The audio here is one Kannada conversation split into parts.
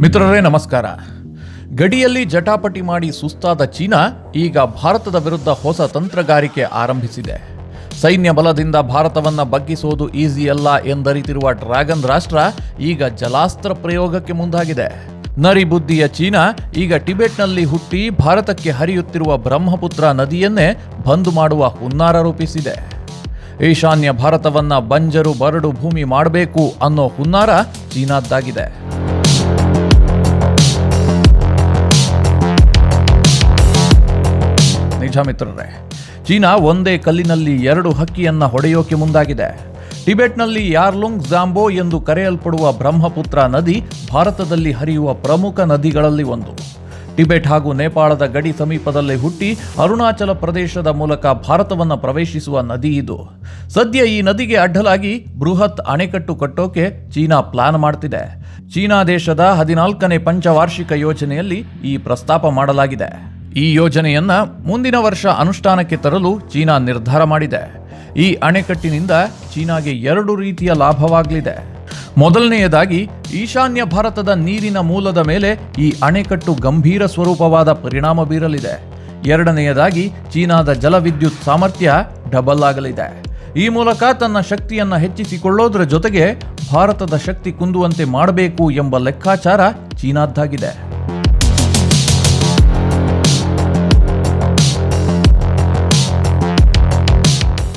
ಮಿತ್ರರೇ ನಮಸ್ಕಾರ. ಗಡಿಯಲ್ಲಿ ಜಟಾಪಟಿ ಮಾಡಿ ಸುಸ್ತಾದ ಚೀನಾ ಈಗ ಭಾರತದ ವಿರುದ್ಧ ಹೊಸ ತಂತ್ರಗಾರಿಕೆ ಆರಂಭಿಸಿದೆ. ಸೈನ್ಯ ಬಲದಿಂದ ಭಾರತವನ್ನು ಬಗ್ಗಿಸೋದು ಈಸಿ ಅಲ್ಲ ಎಂದರಿತಿರುವ ಡ್ರ್ಯಾಗನ್ ರಾಷ್ಟ್ರ ಈಗ ಜಲಾಸ್ತ್ರ ಪ್ರಯೋಗಕ್ಕೆ ಮುಂದಾಗಿದೆ. ನರಿ ಬುದ್ಧಿಯ ಚೀನಾ ಈಗ ಟಿಬೆಟ್ನಲ್ಲಿ ಹುಟ್ಟಿ ಭಾರತಕ್ಕೆ ಹರಿಯುತ್ತಿರುವ ಬ್ರಹ್ಮಪುತ್ರ ನದಿಯನ್ನೇ ಬಂದ್ ಮಾಡುವ ಹುನ್ನಾರ ರೂಪಿಸಿದೆ. ಈಶಾನ್ಯ ಭಾರತವನ್ನ ಬಂಜರು ಬರಡು ಭೂಮಿ ಮಾಡಬೇಕು ಅನ್ನೋ ಹುನ್ನಾರ ಚೀನಾದ್ದಾಗಿದೆ. ನಿಜ ಮಿತ್ರರೇ, ಚೀನಾ ಒಂದೇ ಕಲ್ಲಿನಲ್ಲಿ ಎರಡು ಹಕ್ಕಿಯನ್ನ ಹೊಡೆಯೋಕೆ ಮುಂದಾಗಿದೆ. ಟಿಬೆಟ್ನಲ್ಲಿ ಯಾರ್ಲುಂಗ್ ಝಾಂಬೋ ಎಂದು ಕರೆಯಲ್ಪಡುವ ಬ್ರಹ್ಮಪುತ್ರ ನದಿ ಭಾರತದಲ್ಲಿ ಹರಿಯುವ ಪ್ರಮುಖ ನದಿಗಳಲ್ಲಿ ಒಂದು. ಟಿಬೆಟ್ ಹಾಗೂ ನೇಪಾಳದ ಗಡಿ ಸಮೀಪದಲ್ಲೇ ಹುಟ್ಟಿ ಅರುಣಾಚಲ ಪ್ರದೇಶದ ಮೂಲಕ ಭಾರತವನ್ನು ಪ್ರವೇಶಿಸುವ ನದಿ ಇದು. ಸದ್ಯ ಈ ನದಿಗೆ ಅಡ್ಡಲಾಗಿ ಬೃಹತ್ ಅಣೆಕಟ್ಟು ಕಟ್ಟೋಕೆ ಚೀನಾ ಪ್ಲಾನ್ ಮಾಡ್ತಿದೆ. ಚೀನಾ ದೇಶದ 14ನೇ ಪಂಚವಾರ್ಷಿಕ ಯೋಜನೆಯಲ್ಲಿ ಈ ಪ್ರಸ್ತಾಪ ಮಾಡಲಾಗಿದೆ. ಈ ಯೋಜನೆಯನ್ನ ಮುಂದಿನ ವರ್ಷ ಅನುಷ್ಠಾನಕ್ಕೆ ತರಲು ಚೀನಾ ನಿರ್ಧಾರ ಮಾಡಿದೆ. ಈ ಅಣೆಕಟ್ಟಿನಿಂದ ಚೀನಾಗೆ 2 ರೀತಿಯ ಲಾಭವಾಗಲಿದೆ. ಮೊದಲನೆಯದಾಗಿ, ಈಶಾನ್ಯ ಭಾರತದ ನೀರಿನ ಮೂಲದ ಮೇಲೆ ಈ ಅಣೆಕಟ್ಟು ಗಂಭೀರ ಸ್ವರೂಪವಾದ ಪರಿಣಾಮ ಬೀರಲಿದೆ. ಎರಡನೆಯದಾಗಿ, ಚೀನಾದ ಜಲವಿದ್ಯುತ್ ಸಾಮರ್ಥ್ಯ ಡಬಲ್ ಆಗಲಿದೆ. ಈ ಮೂಲಕ ತನ್ನ ಶಕ್ತಿಯನ್ನ ಹೆಚ್ಚಿಸಿಕೊಳ್ಳೋದ್ರ ಜೊತೆಗೆ ಭಾರತದ ಶಕ್ತಿ ಕುಂದುವಂತೆ ಮಾಡಬೇಕು ಎಂಬ ಲೆಕ್ಕಾಚಾರ ಚೀನಾದ್ದಾಗಿದೆ.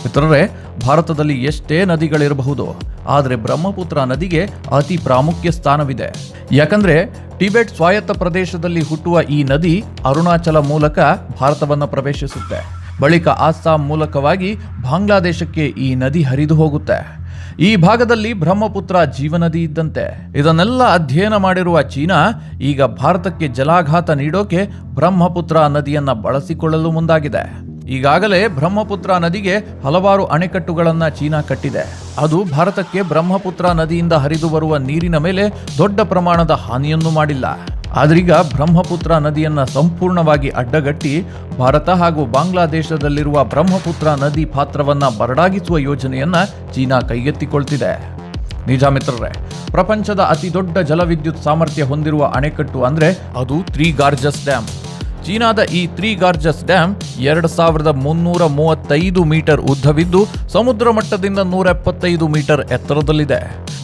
ಮಿತ್ರರೇ, ಭಾರತದಲ್ಲಿ ಎಷ್ಟೇ ನದಿಗಳಿರಬಹುದು, ಆದರೆ ಬ್ರಹ್ಮಪುತ್ರ ನದಿಗೆ ಅತಿ ಪ್ರಾಮುಖ್ಯ ಸ್ಥಾನವಿದೆ. ಯಾಕಂದ್ರೆ ಟಿಬೆಟ್ ಸ್ವಾಯತ್ತ ಪ್ರದೇಶದಲ್ಲಿ ಹುಟ್ಟುವ ಈ ನದಿ ಅರುಣಾಚಲ ಮೂಲಕ ಭಾರತವನ್ನು ಪ್ರವೇಶಿಸುತ್ತೆ. ಬಳಿಕ ಅಸ್ಸಾಂ ಮೂಲಕವಾಗಿ ಬಾಂಗ್ಲಾದೇಶಕ್ಕೆ ಈ ನದಿ ಹರಿದು ಹೋಗುತ್ತೆ. ಈ ಭಾಗದಲ್ಲಿ ಬ್ರಹ್ಮಪುತ್ರ ಜೀವನದಿ ಇದ್ದಂತೆ. ಇದನ್ನೆಲ್ಲ ಅಧ್ಯಯನ ಮಾಡಿರುವ ಚೀನಾ ಈಗ ಭಾರತಕ್ಕೆ ಜಲಾಘಾತ ನೀಡೋಕೆ ಬ್ರಹ್ಮಪುತ್ರ ನದಿಯನ್ನ ಬಳಸಿಕೊಳ್ಳಲು ಮುಂದಾಗಿದೆ. ಈಗಾಗಲೇ ಬ್ರಹ್ಮಪುತ್ರ ನದಿಗೆ ಹಲವಾರು ಅಣೆಕಟ್ಟುಗಳನ್ನು ಚೀನಾ ಕಟ್ಟಿದೆ. ಅದು ಭಾರತಕ್ಕೆ ಬ್ರಹ್ಮಪುತ್ರ ನದಿಯಿಂದ ಹರಿದು ಬರುವ ನೀರಿನ ಮೇಲೆ ದೊಡ್ಡ ಪ್ರಮಾಣದ ಹಾನಿಯನ್ನು ಮಾಡಿಲ್ಲ. ಆದ್ರೀಗ ಬ್ರಹ್ಮಪುತ್ರ ನದಿಯನ್ನ ಸಂಪೂರ್ಣವಾಗಿ ಅಡ್ಡಗಟ್ಟಿ ಭಾರತ ಹಾಗೂ ಬಾಂಗ್ಲಾದೇಶದಲ್ಲಿರುವ ಬ್ರಹ್ಮಪುತ್ರ ನದಿ ಪಾತ್ರವನ್ನ ಬರಡಾಗಿಸುವ ಯೋಜನೆಯನ್ನ ಚೀನಾ ಕೈಗೆತ್ತಿಕೊಳ್ತಿದೆ. ನಿಜ ಮಿತ್ರರೇ, ಪ್ರಪಂಚದ ಅತಿ ದೊಡ್ಡ ಜಲವಿದ್ಯುತ್ ಸಾಮರ್ಥ್ಯ ಹೊಂದಿರುವ ಅಣೆಕಟ್ಟು ಅಂದ್ರೆ ಅದು 3 ಗಾರ್ಜಸ್ ಡ್ಯಾಮ್. ಚೀನಾದ ಈ 3 ಗಾರ್ಜಸ್ ಡ್ಯಾಮ್ 2335 ಮೀಟರ್ ಉದ್ದವಿದ್ದು ಸಮುದ್ರ ಮಟ್ಟದಿಂದ 175 ಮೀಟರ್ ಎತ್ತರದಲ್ಲಿದೆ.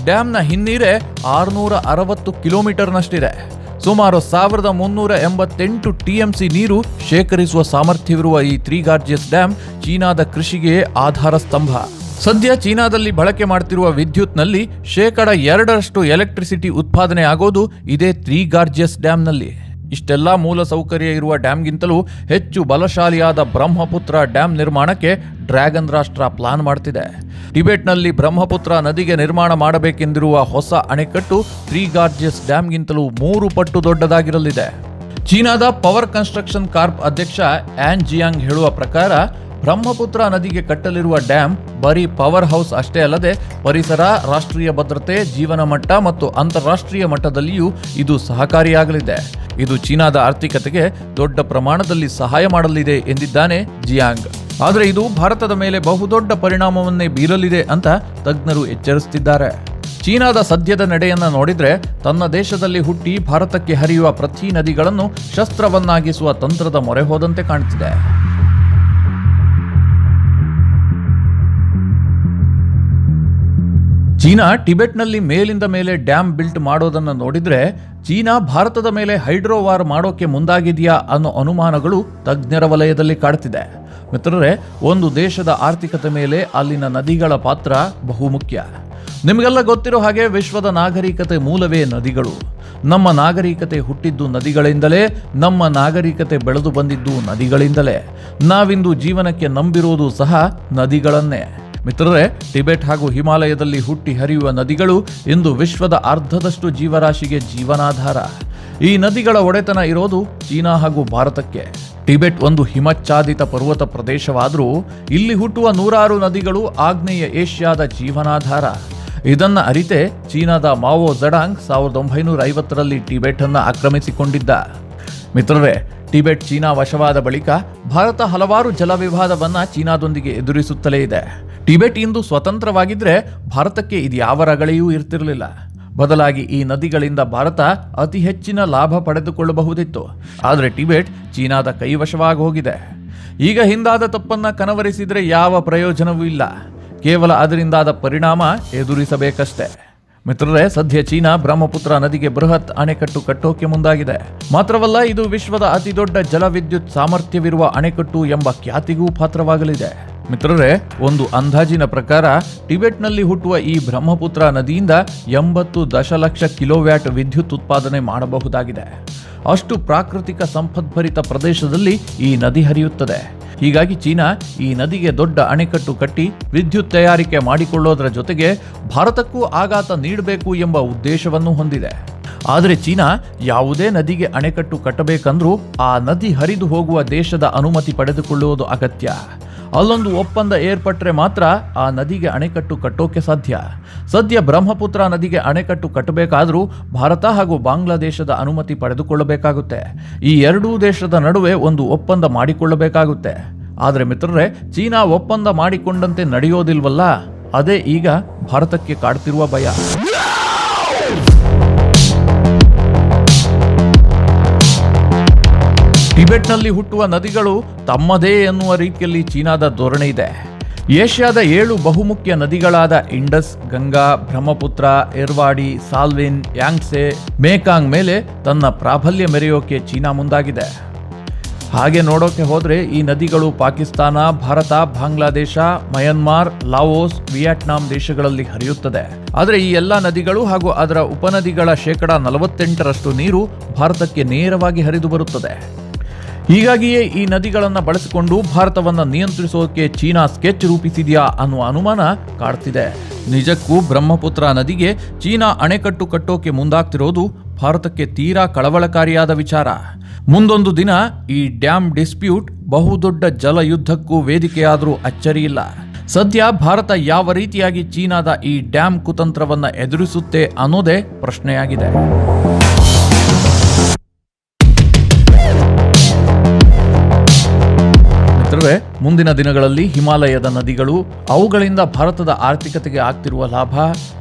ಡ್ಯಾಮ್ನ ಹಿನ್ನೀರೇ 660 ಕಿಲೋಮೀಟರ್ನಷ್ಟಿದೆ. ಸುಮಾರು 1388 TMC ನೀರು ಶೇಖರಿಸುವ ಸಾಮರ್ಥ್ಯವಿರುವ ಈ 3 ಗಾರ್ಜಸ್ ಡ್ಯಾಮ್ ಚೀನಾದ ಕೃಷಿಗೆ ಆಧಾರ ಸ್ತಂಭ. ಸದ್ಯ ಚೀನಾದಲ್ಲಿ ಬಳಕೆ ಮಾಡ್ತಿರುವ ವಿದ್ಯುತ್ನಲ್ಲಿ 2% ಎಲೆಕ್ಟ್ರಿಸಿಟಿ ಉತ್ಪಾದನೆ ಆಗೋದು ಇದೇ 3 ಗಾರ್ಜಸ್ ಡ್ಯಾಮ್ನಲ್ಲಿ. ಇಷ್ಟೆಲ್ಲ ಮೂಲ ಸೌಕರ್ಯ ಇರುವ ಡ್ಯಾಮ್ಗಿಂತಲೂ ಹೆಚ್ಚು ಬಲಶಾಲಿಯಾದ ಬ್ರಹ್ಮಪುತ್ರ ಡ್ಯಾಮ್ ನಿರ್ಮಾಣಕ್ಕೆ ಡ್ರ್ಯಾಗನ್ ರಾಷ್ಟ್ರ ಪ್ಲಾನ್ ಮಾಡ್ತಿದೆ. ಟಿಬೆಟ್ನಲ್ಲಿ ಬ್ರಹ್ಮಪುತ್ರ ನದಿಗೆ ನಿರ್ಮಾಣ ಮಾಡಬೇಕೆಂದಿರುವ ಹೊಸ ಅಣೆಕಟ್ಟು 3 ಗಾರ್ಜಸ್ ಡ್ಯಾಮ್ಗಿಂತಲೂ 3 ಪಟ್ಟು ದೊಡ್ಡದಾಗಿರಲಿದೆ. ಚೀನಾದ ಪವರ್ ಕನ್ಸ್ಟ್ರಕ್ಷನ್ ಕಾರ್ಪ್ ಅಧ್ಯಕ್ಷ ಆನ್ ಜಿಯಾಂಗ್ ಹೇಳುವ ಪ್ರಕಾರ, ಬ್ರಹ್ಮಪುತ್ರ ನದಿಗೆ ಕಟ್ಟಲಿರುವ ಡ್ಯಾಮ್ ಬರೀ ಪವರ್ ಹೌಸ್ ಅಷ್ಟೇ ಅಲ್ಲದೆ ಪರಿಸರ, ರಾಷ್ಟ್ರೀಯ ಭದ್ರತೆ, ಜೀವನ ಮಟ್ಟ ಮತ್ತು ಅಂತಾರಾಷ್ಟ್ರೀಯ ಮಟ್ಟದಲ್ಲಿಯೂ ಇದು ಸಹಕಾರಿಯಾಗಲಿದೆ. ಇದು ಚೀನಾದ ಆರ್ಥಿಕತೆಗೆ ದೊಡ್ಡ ಪ್ರಮಾಣದಲ್ಲಿ ಸಹಾಯ ಮಾಡಲಿದೆ ಎಂದಿದ್ದಾನೆ ಜಿಯಾಂಗ್. ಆದರೆ ಇದು ಭಾರತದ ಮೇಲೆ ಬಹುದೊಡ್ಡ ಪರಿಣಾಮವನ್ನೇ ಬೀರಲಿದೆ ಅಂತ ತಜ್ಞರು ಎಚ್ಚರಿಸುತ್ತಿದ್ದಾರೆ. ಚೀನಾದ ಸದ್ಯದ ನಡೆಯನ್ನ ನೋಡಿದ್ರೆ ತನ್ನ ದೇಶದಲ್ಲಿ ಹುಟ್ಟಿ ಭಾರತಕ್ಕೆ ಹರಿಯುವ ಪ್ರತಿ ನದಿಗಳನ್ನು ಶಸ್ತ್ರವನ್ನಾಗಿಸುವ ತಂತ್ರದ ಮೊರೆ ಹೋದಂತೆ ಕಾಣುತ್ತಿದೆ. ಚೀನಾ ಟಿಬೆಟ್ನಲ್ಲಿ ಮೇಲಿಂದ ಮೇಲೆ ಡ್ಯಾಮ್ ಬಿಲ್ಟ್ ಮಾಡೋದನ್ನು ನೋಡಿದ್ರೆ ಚೀನಾ ಭಾರತದ ಮೇಲೆ ಹೈಡ್ರೋ ವಾರ್ ಮಾಡೋಕೆ ಮುಂದಾಗಿದೆಯಾ ಅನ್ನೋ ಅನುಮಾನಗಳು ತಜ್ಞರ ವಲಯದಲ್ಲಿ ಕಾಡ್ತಿದೆ. ಮಿತ್ರರೇ, ಒಂದು ದೇಶದ ಆರ್ಥಿಕತೆ ಮೇಲೆ ಅಲ್ಲಿನ ನದಿಗಳ ಪಾತ್ರ ಬಹುಮುಖ್ಯ. ನಿಮಗೆಲ್ಲ ಗೊತ್ತಿರೋ ಹಾಗೆ ವಿಶ್ವದ ನಾಗರಿಕತೆ ಮೂಲವೇ ನದಿಗಳು. ನಮ್ಮ ನಾಗರಿಕತೆ ಹುಟ್ಟಿದ್ದು ನದಿಗಳಿಂದಲೇ, ನಮ್ಮ ನಾಗರಿಕತೆ ಬೆಳೆದು ಬಂದಿದ್ದು ನದಿಗಳಿಂದಲೇ. ನಾವಿಂದು ಜೀವನಕ್ಕೆ ನಂಬಿರುವುದು ಸಹ ನದಿಗಳನ್ನೇ. ಮಿತ್ರರೇ, ಟಿಬೆಟ್ ಹಾಗೂ ಹಿಮಾಲಯದಲ್ಲಿ ಹುಟ್ಟಿ ಹರಿಯುವ ನದಿಗಳು ಇಂದು ವಿಶ್ವದ ಅರ್ಧದಷ್ಟು ಜೀವರಾಶಿಗೆ ಜೀವನಾಧಾರ. ಈ ನದಿಗಳ ಒಡೆತನ ಇರೋದು ಚೀನಾ ಹಾಗೂ ಭಾರತಕ್ಕೆ. ಟಿಬೆಟ್ ಒಂದು ಹಿಮಚ್ಛಾದಿತ ಪರ್ವತ ಪ್ರದೇಶವಾದರೂ ಇಲ್ಲಿ ಹುಟ್ಟುವ 100 ನದಿಗಳು ಆಗ್ನೇಯ ಏಷ್ಯಾದ ಜೀವನಾಧಾರ. ಇದನ್ನ ಅರಿತೆ ಚೀನಾದ ಮಾವೋ ಝೆಡಾಂಗ್ 1950ರಲ್ಲಿ ಟಿಬೆಟ್ ಅನ್ನ ಆಕ್ರಮಿಸಿಕೊಂಡಿದ್ದ. ಮಿತ್ರರೇ, ಟಿಬೆಟ್ ಚೀನಾ ವಶವಾದ ಬಳಿಕ ಭಾರತ ಹಲವಾರು ಜಲ ವಿವಾದವನ್ನ ಚೀನಾದೊಂದಿಗೆ ಎದುರಿಸುತ್ತಲೇ ಇದೆ. ಟಿಬೆಟ್ ಇಂದು ಸ್ವತಂತ್ರವಾಗಿದ್ರೆ ಭಾರತಕ್ಕೆ ಇದು ಯಾವ ರಗಳೆಯೂ ಇರ್ತಿರಲಿಲ್ಲ. ಬದಲಾಗಿ ಈ ನದಿಗಳಿಂದ ಭಾರತ ಅತಿ ಹೆಚ್ಚಿನ ಲಾಭ ಪಡೆದುಕೊಳ್ಳಬಹುದಿತ್ತು. ಆದರೆ ಟಿಬೆಟ್ ಚೀನಾದ ಕೈವಶವಾಗಿ ಹೋಗಿದೆ. ಈಗ ಹಿಂದಾದ ತಪ್ಪನ್ನ ಕನವರಿಸಿದ್ರೆ ಯಾವ ಪ್ರಯೋಜನವೂ ಇಲ್ಲ. ಕೇವಲ ಅದರಿಂದಾದ ಪರಿಣಾಮ ಎದುರಿಸಬೇಕಷ್ಟೇ. ಮಿತ್ರರೇ, ಸದ್ಯ ಚೀನಾ ಬ್ರಹ್ಮಪುತ್ರ ನದಿಗೆ ಬೃಹತ್ ಅಣೆಕಟ್ಟು ಕಟ್ಟೋಕೆ ಮುಂದಾಗಿದೆ. ಮಾತ್ರವಲ್ಲ, ಇದು ವಿಶ್ವದ ಅತಿ ದೊಡ್ಡ ಜಲವಿದ್ಯುತ್ ಸಾಮರ್ಥ್ಯವಿರುವ ಅಣೆಕಟ್ಟು ಎಂಬ ಖ್ಯಾತಿಗೂ ಪಾತ್ರವಾಗಲಿದೆ. ಮಿತ್ರರೇ, ಒಂದು ಅಂದಾಜಿನ ಪ್ರಕಾರ ಟಿಬೆಟ್ನಲ್ಲಿ ಹುಟ್ಟುವ ಈ ಬ್ರಹ್ಮಪುತ್ರ ನದಿಯಿಂದ 80 ದಶಲಕ್ಷ ಕಿಲೋವ್ಯಾಟ್ ವಿದ್ಯುತ್ ಉತ್ಪಾದನೆ ಮಾಡಬಹುದಾಗಿದೆ. ಅಷ್ಟು ಪ್ರಾಕೃತಿಕ ಸಂಪದ್ಭರಿತ ಪ್ರದೇಶದಲ್ಲಿ ಈ ನದಿ ಹರಿಯುತ್ತದೆ. ಹೀಗಾಗಿ ಚೀನಾ ಈ ನದಿಗೆ ದೊಡ್ಡ ಅಣೆಕಟ್ಟು ಕಟ್ಟಿ ವಿದ್ಯುತ್ ತಯಾರಿಕೆ ಮಾಡಿಕೊಳ್ಳೋದರ ಜೊತೆಗೆ ಭಾರತಕ್ಕೂ ಆಘಾತ ನೀಡಬೇಕು ಎಂಬ ಉದ್ದೇಶವನ್ನು ಹೊಂದಿದೆ. ಆದರೆ ಚೀನಾ ಯಾವುದೇ ನದಿಗೆ ಅಣೆಕಟ್ಟು ಕಟ್ಟಬೇಕಂದ್ರೂ ಆ ನದಿ ಹರಿದು ಹೋಗುವ ದೇಶದ ಅನುಮತಿ ಪಡೆದುಕೊಳ್ಳುವುದು ಅಗತ್ಯ. ಅಲ್ಲೊಂದು ಒಪ್ಪಂದ ಏರ್ಪಟ್ಟರೆ ಮಾತ್ರ ಆ ನದಿಗೆ ಅಣೆಕಟ್ಟು ಕಟ್ಟೋಕೆ ಸಾಧ್ಯ. ಸದ್ಯ ಬ್ರಹ್ಮಪುತ್ರ ನದಿಗೆ ಅಣೆಕಟ್ಟು ಕಟ್ಟಬೇಕಾದ್ರೂ ಭಾರತ ಹಾಗೂ ಬಾಂಗ್ಲಾದೇಶದ ಅನುಮತಿ ಪಡೆದುಕೊಳ್ಳಬೇಕಾಗುತ್ತೆ. ಈ ಎರಡೂ ದೇಶದ ನಡುವೆ ಒಂದು ಒಪ್ಪಂದ ಮಾಡಿಕೊಳ್ಳಬೇಕಾಗುತ್ತೆ. ಆದರೆ ಮಿತ್ರರೇ, ಚೀನಾ ಒಪ್ಪಂದ ಮಾಡಿಕೊಂಡಂತೆ ನಡೆಯೋದಿಲ್ವಲ್ಲ, ಅದೇ ಈಗ ಭಾರತಕ್ಕೆ ಕಾಡ್ತಿರುವ ಭಯ. ಟಿಬೆಟ್ನಲ್ಲಿ ಹುಟ್ಟುವ ನದಿಗಳು ತಮ್ಮದೇ ಎನ್ನುವ ರೀತಿಯಲ್ಲಿ ಚೀನಾದ ಧೋರಣೆ ಇದೆ. ಏಷ್ಯಾದ 7 ಬಹುಮುಖ್ಯ ನದಿಗಳಾದ ಇಂಡಸ್, ಗಂಗಾ, ಬ್ರಹ್ಮಪುತ್ರ, ಇರ್ವಾಡಿ, ಸಾಲ್ವಿನ್, ಯಾಂಗ್ಸೆ, ಮೇಕಾಂಗ್ ಮೇಲೆ ತನ್ನ ಪ್ರಾಬಲ್ಯ ಮೆರೆಯೋಕೆ ಚೀನಾ ಮುಂದಾಗಿದೆ. ಹಾಗೆ ನೋಡೋಕೆ ಹೋದ್ರೆ ಈ ನದಿಗಳು ಪಾಕಿಸ್ತಾನ, ಭಾರತ, ಬಾಂಗ್ಲಾದೇಶ, ಮಯನ್ಮಾರ್, ಲಾವೋಸ್, ವಿಯೆಟ್ನಾಂ ದೇಶಗಳಲ್ಲಿ ಹರಿಯುತ್ತದೆ. ಆದರೆ ಈ ಎಲ್ಲ ನದಿಗಳು ಹಾಗೂ ಅದರ ಉಪನದಿಗಳ 48% ನೀರು ಭಾರತಕ್ಕೆ ನೇರವಾಗಿ ಹರಿದು ಬರುತ್ತದೆ. ಹೀಗಾಗಿಯೇ ಈ ನದಿಗಳನ್ನು ಬಳಸಿಕೊಂಡು ಭಾರತವನ್ನು ನಿಯಂತ್ರಿಸೋಕೆ ಚೀನಾ ಸ್ಕೆಚ್ ರೂಪಿಸಿದೆಯಾ ಅನ್ನುವ ಅನುಮಾನ ಕಾಡ್ತಿದೆ. ನಿಜಕ್ಕೂ ಬ್ರಹ್ಮಪುತ್ರ ನದಿಗೆ ಚೀನಾ ಅಣೆಕಟ್ಟು ಕಟ್ಟೋಕೆ ಮುಂದಾಗ್ತಿರೋದು ಭಾರತಕ್ಕೆ ತೀರಾ ಕಳವಳಕಾರಿಯಾದ ವಿಚಾರ. ಮುಂದೊಂದು ದಿನ ಈ ಡ್ಯಾಮ್ ಡಿಸ್ಪ್ಯೂಟ್ ಬಹುದೊಡ್ಡ ಜಲಯುದ್ಧಕ್ಕೂ ವೇದಿಕೆಯಾದರೂ ಅಚ್ಚರಿಯಿಲ್ಲ. ಸದ್ಯ ಭಾರತ ಯಾವ ರೀತಿಯಾಗಿ ಚೀನಾದ ಈ ಡ್ಯಾಮ್ ಕುತಂತ್ರವನ್ನ ಎದುರಿಸುತ್ತೆ ಅನ್ನೋದೇ ಪ್ರಶ್ನೆಯಾಗಿದೆ. ಮುಂದಿನ ದಿನಗಳಲ್ಲಿ ಹಿಮಾಲಯದ ನದಿಗಳು, ಅವುಗಳಿಂದ ಭಾರತದ ಆರ್ಥಿಕತೆಗೆ ಆಗ್ತಿರುವ ಲಾಭ,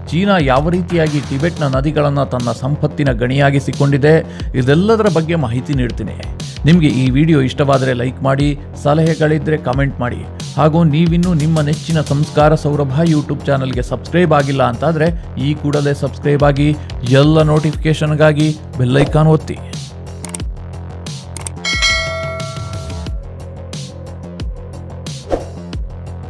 ಚೀನಾ ಯಾವ ರೀತಿಯಾಗಿ ಟಿಬೆಟ್ನ ನದಿಗಳನ್ನು ತನ್ನ ಸಂಪತ್ತಿನ ಗಣಿಯಾಗಿಸಿಕೊಂಡಿದೆ, ಇದೆಲ್ಲದರ ಬಗ್ಗೆ ಮಾಹಿತಿ ನೀಡ್ತೀನಿ. ನಿಮಗೆ ಈ ವಿಡಿಯೋ ಇಷ್ಟವಾದರೆ ಲೈಕ್ ಮಾಡಿ, ಸಲಹೆಗಳಿದ್ದರೆ ಕಮೆಂಟ್ ಮಾಡಿ. ಹಾಗೂ ನೀವಿನ್ನೂ ನಿಮ್ಮ ನೆಚ್ಚಿನ ಸಂಸ್ಕಾರ ಸೌರಭ ಯೂಟ್ಯೂಬ್ ಚಾನಲ್ಗೆ ಸಬ್ಸ್ಕ್ರೈಬ್ ಆಗಿಲ್ಲ ಅಂತಾದರೆ ಈ ಕೂಡಲೇ ಸಬ್ಸ್ಕ್ರೈಬ್ ಆಗಿ, ಎಲ್ಲ ನೋಟಿಫಿಕೇಶನ್ಗಾಗಿ ಬೆಲ್ ಐಕಾನ್ ಒತ್ತಿ.